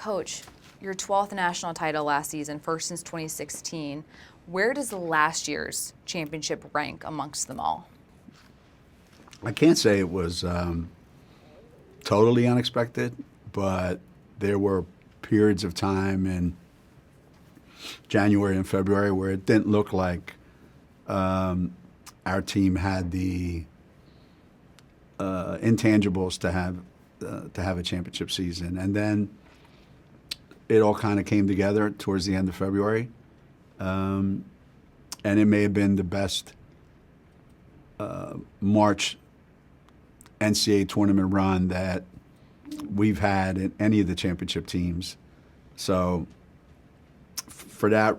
Coach, your 12th national title last season, first since 2016. Where does last year's championship rank amongst them all? I can't say it was totally unexpected, but there were periods of time in January and February where it didn't look like our team had the intangibles to have a championship season. And then it all kind of came together towards the end of February. And it may have been the best March NCAA tournament run that we've had in any of the championship teams. So for that,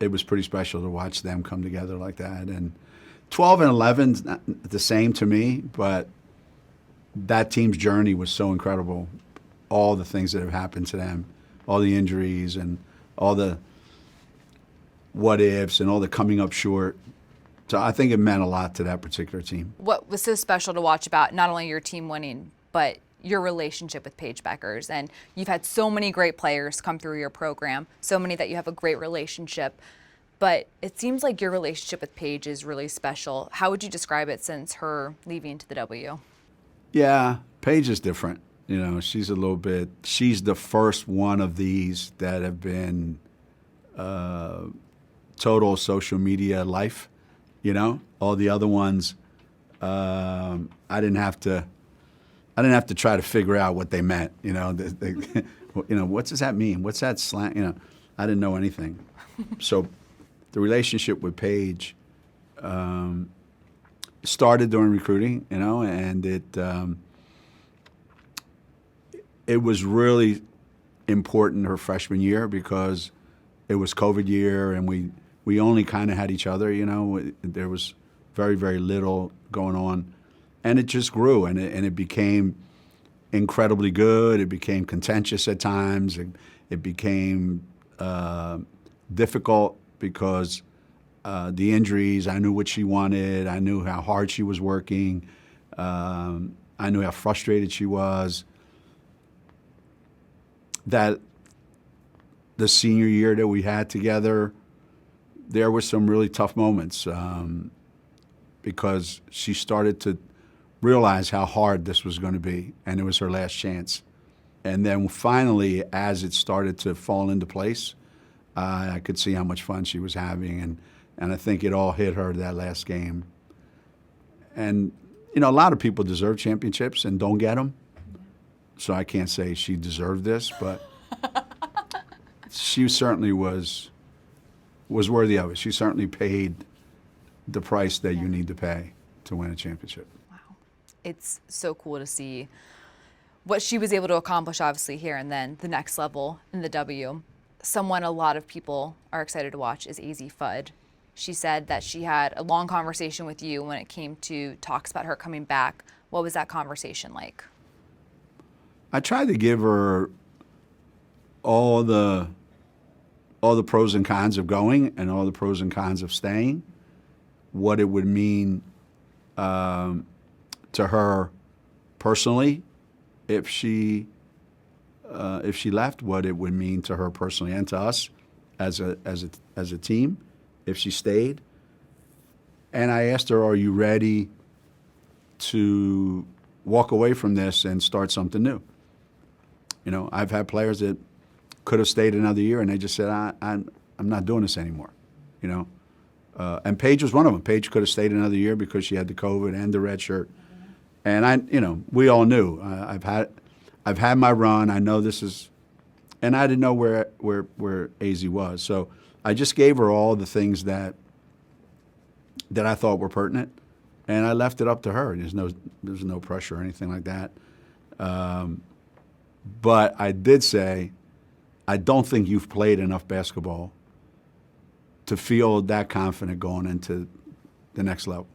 it was pretty special to watch them come together like that. And 12 and 11 is not the same to me, but that team's journey was so incredible. All the things that have happened to them, all the injuries and all the what ifs and all the coming up short. So I think it meant a lot to that particular team. What was so special to watch about not only your team winning, but your relationship with Paige Bueckers? And you've had so many great players come through your program, so many that you have a great relationship. But it seems like your relationship with Paige is really special. How would you describe it since her leaving to the W? Yeah, Paige is different. You know, she's the first one of these that have been total social media life. You know, all the other ones, I didn't have to try to figure out what they meant. You know, what does that mean? What's that slang? You know, I didn't know anything. So the relationship with Paige started during recruiting, you know, and it was really important her freshman year because it was COVID year and we only kind of had each other, you know. There was very, very little going on. And it just grew, and it became incredibly good. It became contentious at times. It became difficult because the injuries, I knew what she wanted. I knew how hard she was working. I knew how frustrated she was. That the senior year that we had together, there were some really tough moments because she started to realize how hard this was going to be, and it was her last chance. And then finally, as it started to fall into place, I could see how much fun she was having, and I think it all hit her that last game. And, you know, a lot of people deserve championships and don't get them, so I can't say she deserved this, but she certainly was worthy of it. She certainly paid the price that you need to pay to win a championship. Wow. It's so cool to see what she was able to accomplish, obviously, here and then the next level in the W. Someone a lot of people are excited to watch is AZ Fudd. She said that she had a long conversation with you when it came to talks about her coming back. What was that conversation like? I tried to give her all the pros and cons of going and all the pros and cons of staying, what it would mean to her personally if she left, what it would mean to her personally and to us as a team if she stayed. And I asked her, are you ready to walk away from this and start something new? You know, I've had players that could have stayed another year, and they just said, I'm not doing this anymore, you know. And Paige was one of them. Paige could have stayed another year because she had the COVID and the red shirt. And we all knew. I've had my run. I know this is, and I didn't know where AZ was. So I just gave her all the things that I thought were pertinent, and I left it up to her. There's no pressure or anything like that. But I did say, I don't think you've played enough basketball to feel that confident going into the next level.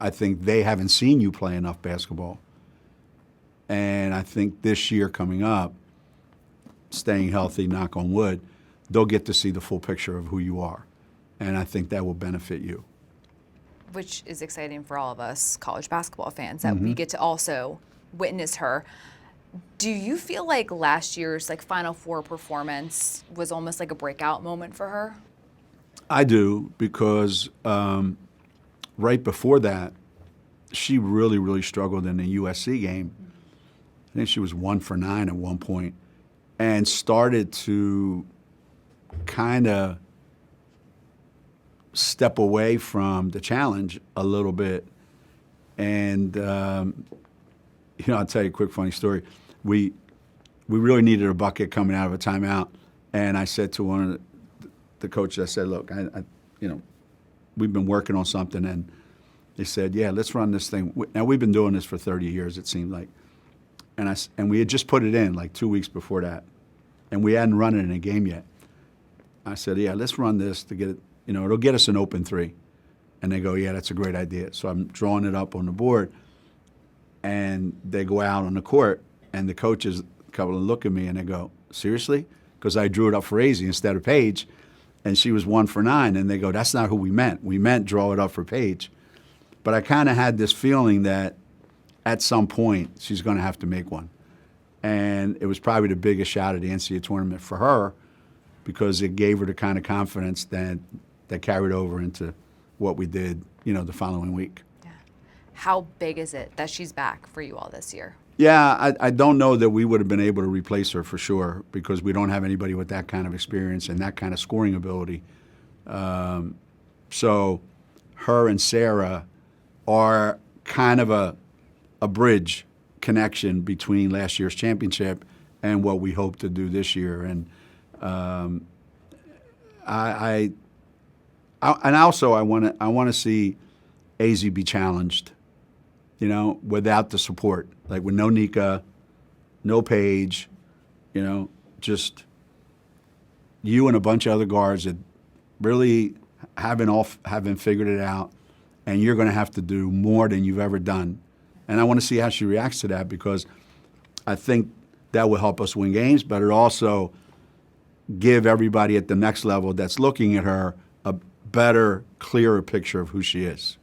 I think they haven't seen you play enough basketball. And I think this year coming up, staying healthy, knock on wood, they'll get to see the full picture of who you are. And I think that will benefit you. Which is exciting for all of us college basketball fans, that we get to also witness her. Do you feel like last year's like Final Four performance was almost like a breakout moment for her? I do, because right before that, she really, really struggled in the USC game. I think she was 1 for 9 at one point, and started to kind of step away from the challenge a little bit. And I'll tell you a quick funny story. We really needed a bucket coming out of a timeout, and I said to one of the coaches, I said, "Look, we've been working on something," and they said, "Yeah, let's run this thing." Now we've been doing this for 30 years, it seemed like, and we had just put it in like 2 weeks before that, and we hadn't run it in a game yet. I said, "Yeah, let's run this to get it. It'll get us an open three." And they go, "Yeah, that's a great idea." So I'm drawing it up on the board, and they go out on the court, and the coaches, a couple of them look at me and they go, "Seriously?" Because I drew it up for Azzi instead of Paige, and she was 1 for 9. And they go, "That's not who we meant. We meant draw it up for Paige." But I kind of had this feeling that at some point she's going to have to make one. And it was probably the biggest shot at the NCAA tournament for her, because it gave her the kind of confidence that carried over into what we did, the following week. Yeah. How big is it that she's back for you all this year? Yeah, I don't know that we would have been able to replace her for sure, because we don't have anybody with that kind of experience and that kind of scoring ability. So her and Sarah are kind of a bridge connection between last year's championship and what we hope to do this year. And I want to see Azzi be challenged, without the support, like with no Nika, no Paige, just you and a bunch of other guards that really haven't figured it out, and you're going to have to do more than you've ever done. And I want to see how she reacts to that, because I think that will help us win games, but it also give everybody at the next level that's looking at her a better, clearer picture of who she is.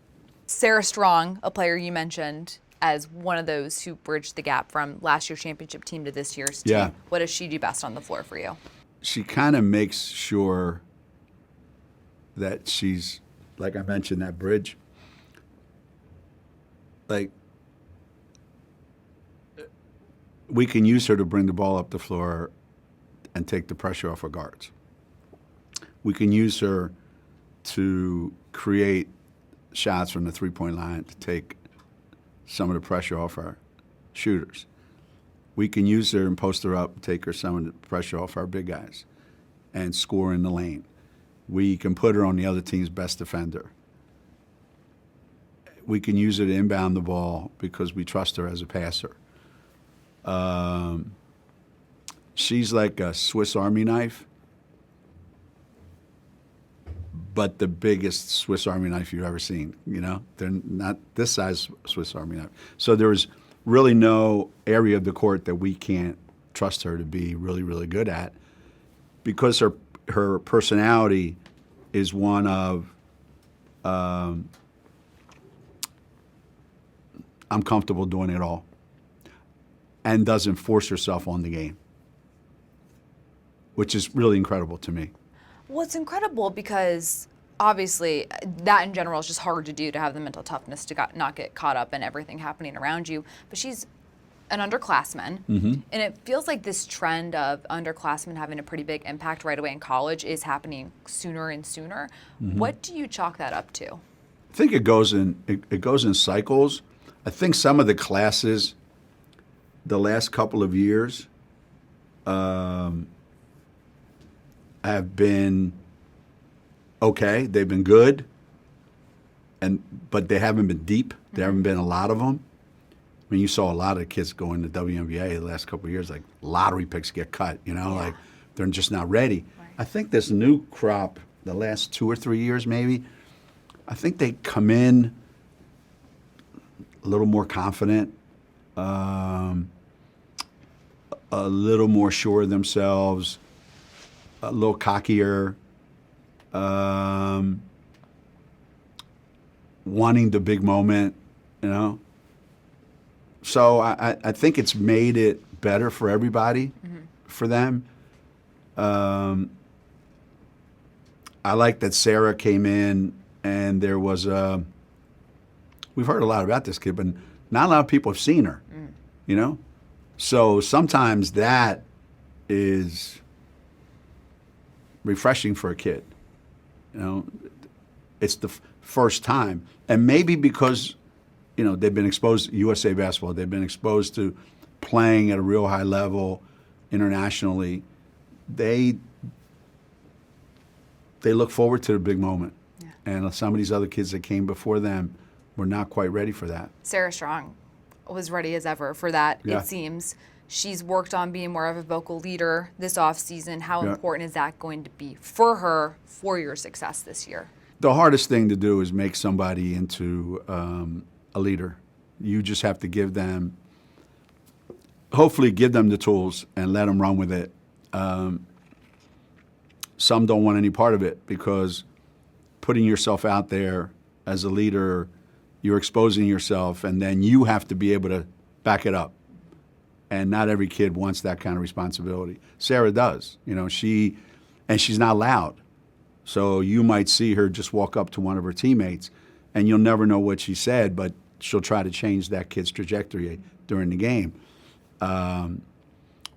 Sarah Strong, a player you mentioned as one of those who bridged the gap from last year's championship team to this year's team. Yeah. What does she do best on the floor for you? She kind of makes sure that she's, like I mentioned, that bridge. Like, we can use her to bring the ball up the floor and take the pressure off our guards. We can use her to create shots from the three-point line to take some of the pressure off our shooters. We can use her and post her up, take her some of the pressure off our big guys, and score in the lane. We can put her on the other team's best defender. We can use her to inbound the ball because we trust her as a passer. She's like a Swiss Army knife, but the biggest Swiss Army knife you've ever seen. They're not this size Swiss Army knife. So there's really no area of the court that we can't trust her to be really, really good at, because her personality is one of I'm comfortable doing it all, and doesn't force herself on the game, which is really incredible to me. Well, it's incredible because obviously that in general is just hard to do, to have the mental toughness to not get caught up in everything happening around you. But she's an underclassman, and it feels like this trend of underclassmen having a pretty big impact right away in college is happening sooner and sooner. What do you chalk that up to? I think it goes in cycles. I think some of the classes the last couple of years have been okay. They've been good, but they haven't been deep. There haven't been a lot of them. I mean, you saw a lot of kids go in the WNBA the last couple of years, like lottery picks get cut, like they're just not ready. Right. I think this new crop, the last 2 or 3 years maybe, I think they come in a little more confident, a little more sure of themselves, a little cockier, wanting the big moment, So I think it's made it better for everybody, for them. I like that Sarah came in and there was we've heard a lot about this kid, but not a lot of people have seen her, you know? So sometimes that is refreshing for a kid. You know, it's the first time. And maybe because, you know, they've been exposed to USA basketball, they've been exposed to playing at a real high level internationally, they look forward to the big moment. Yeah. And some of these other kids that came before them were not quite ready for that. Sarah Strong was ready as ever for that, Yeah. it seems. She's worked on being more of a vocal leader this offseason. How Yeah. important is that going to be for her for your success this year? The hardest thing to do is make somebody into a leader. You just have to give them, hopefully give them the tools and let them run with it. Some don't want any part of it because putting yourself out there as a leader, you're exposing yourself, and then you have to be able to back it up. And not every kid wants that kind of responsibility. Sarah does. You know, she's not loud. So you might see her just walk up to one of her teammates, and you'll never know what she said, but she'll try to change that kid's trajectory during the game.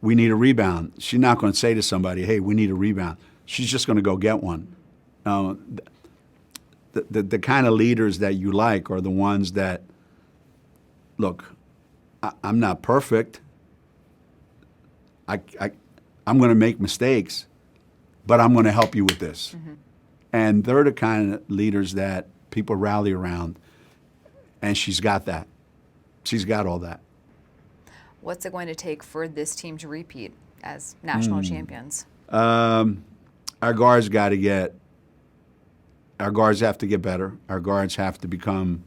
We need a rebound. She's not going to say to somebody, hey, we need a rebound. She's just going to go get one. The kind of leaders that you like are the ones that, look, I'm not perfect. I'm going to make mistakes, but I'm going to help you with this. Mm-hmm. And they're the kind of leaders that people rally around, and she's got that. She's got all that. What's it going to take for this team to repeat as national champions? Our guards have to get better. Our guards have to become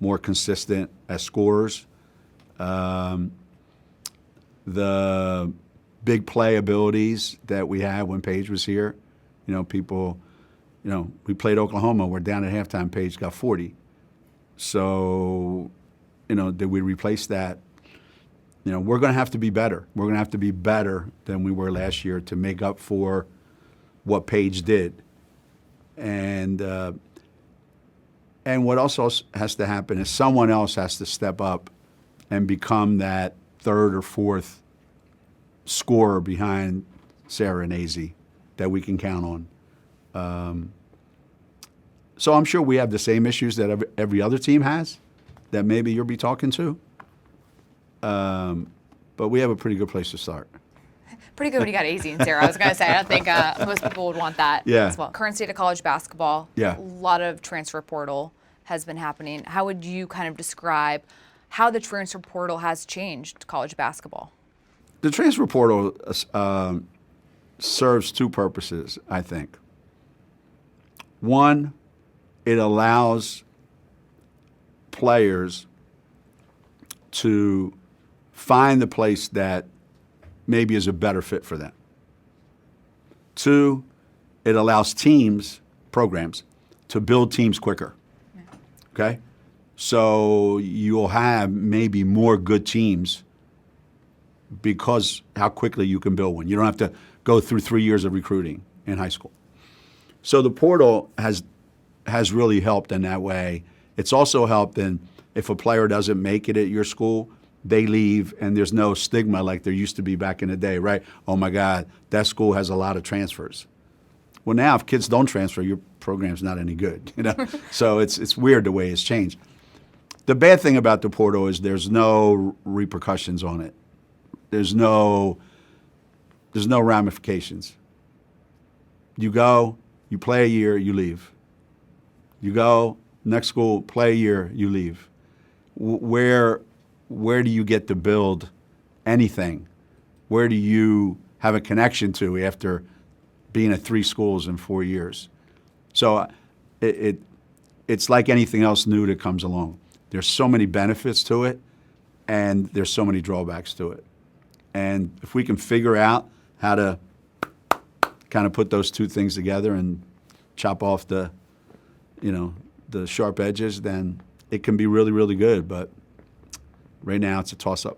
more consistent as scorers. The big play abilities that we had when Paige was here, you know, people, you know, we played Oklahoma. We're down at halftime. Paige got 40. So, you know, did we replace that? You know, we're going to have to be better. We're going to have to be better than we were last year to make up for what Paige did. And what also has to happen is someone else has to step up and become that third or fourth scorer behind Sarah and AZ that we can count on. So I'm sure we have the same issues that every other team has that maybe you'll be talking to. But we have a pretty good place to start. Pretty good when you got AZ and Sarah. I was going to say, I don't think most people would want that as well. Current state of college basketball, yeah. A lot of transfer portal has been happening. How would you kind of describe how the transfer portal has changed college basketball? The transfer portal serves two purposes, I think. One, it allows players to find the place that maybe is a better fit for them. Two, it allows teams, programs, to build teams quicker. Okay? So you'll have maybe more good teams because how quickly you can build one. You don't have to go through 3 years of recruiting in high school. So the portal has really helped in that way. It's also helped in if a player doesn't make it at your school, they leave, and there's no stigma like there used to be back in the day, right? Oh my God, that school has a lot of transfers. Well, now if kids don't transfer, your program's not any good, you know. So it's weird the way it's changed. The bad thing about the portal is there's no repercussions on it. There's no ramifications. You go, you play a year, you leave. You go, next school, play a year, you leave. Where do you get to build anything? Where do you have a connection to after being at 3 schools in 4 years? So it's like anything else new that comes along. There's so many benefits to it, and there's so many drawbacks to it. And if we can figure out how to kind of put those two things together and chop off the sharp edges, then it can be really, really good. But right now it's a toss-up.